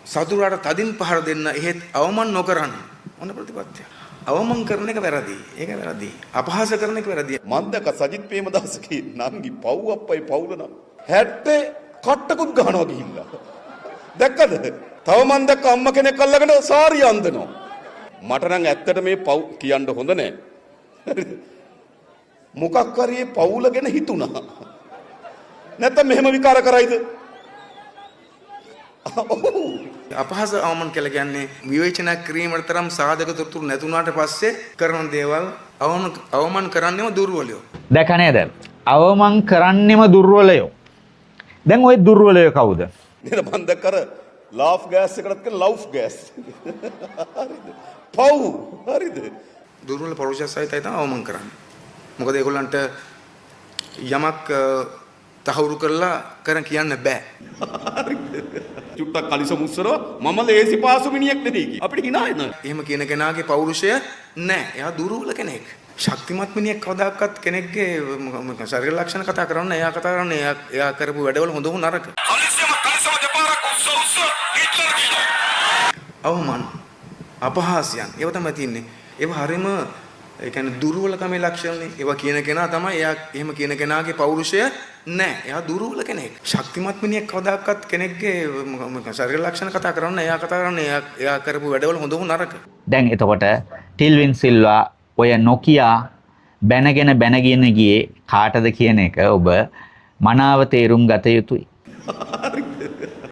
සතුරාට තදින් පහර දෙන්න එහෙත් අවමන් නොකරන්න මොන ප්‍රතිපත්තිය? අවමන් කරන එක වැරදි. ඒක වැරදි. අපහාස කරන එක වැරදි. මන්දක සජිත් ප්‍රේමදාසගේ නංගි පව් අප්පයි පවුල නම් 70 කට්ටකුත් ගහනවා ගිහිල්ලා. දැක්කද? තව මන් දැක්ක අම්මා කෙනෙක් අල්ලගෙන සාරිය අඳිනවා. මට නම් ඇත්තට මේ පව් කියන්න හොඳ නෑ. මොකක් හරි පවුල ගැන හිතුණා. නැත්නම් මෙහෙම විකාර කරයිද? අපහාස අවමන් කියලා කියන්නේ විවේචන කිරීමට තරම් සාධක තොරතුරු නැතුණාට පස්සේ කරන දේවල් අවමන් කරන්නේම දුර්වලයෝ. දැක නේද? අවමන් කරන්නේම දුර්වලයෝ. දැන් ওই දුර්වලයෝ කවුද? නේද මන් දැක්කර ලාෆ් ගෑස් එකකට කියන ලව් ගෑස්. හරිද? පව් හරිද? දුර්වල පෞරුෂයයි තමයි අවමන් කරන්නේ. මොකද ඒගොල්ලන්ට යමක් තහවුරු කරලා කරන් කියන්න බෑ. චුට්ටක් කලිස මුස්සරව මම ලේසි පාසු මිනිහෙක් නෙවෙයි කි. අපිට hina එනවා. එහෙම කියන කෙනාගේ පෞරුෂය නැහැ. එයා දුර්වල කෙනෙක්. ශක්තිමත් මිනිහෙක් කවදාකවත් කෙනෙක්ගේ ශරීර ලක්ෂණ කතා කරන්න එයා කතා කරන්නේ එයා කරපු වැඩවල හොඳ හෝ නරක. අවමන් අපහාසයන් ඒව තමයි තියන්නේ. ඒව හරීම ඒ කියන්නේ දුර්වලකමේ ලක්ෂණනේ. ඒවා කියන කෙනා තමයි එයා එහෙම කියන කෙනාගේ පෞරුෂය නැහැ. එයා දුර්වල කෙනෙක්. ශක්තිමත් මිනිහෙක් කවදාකවත් කෙනෙක්ගේ ශරීර ලක්ෂණ කතා කරන්න එයා කතා කරන්නේ එයා කරපු වැඩවල හොඳ හෝ නරක. දැන් එතකොට ටිල්වින් සිල්වා ඔය නොකියා බැනගෙන ගියේ කාටද කියන එක ඔබ මනාව තේරුම් ගත යුතුයි.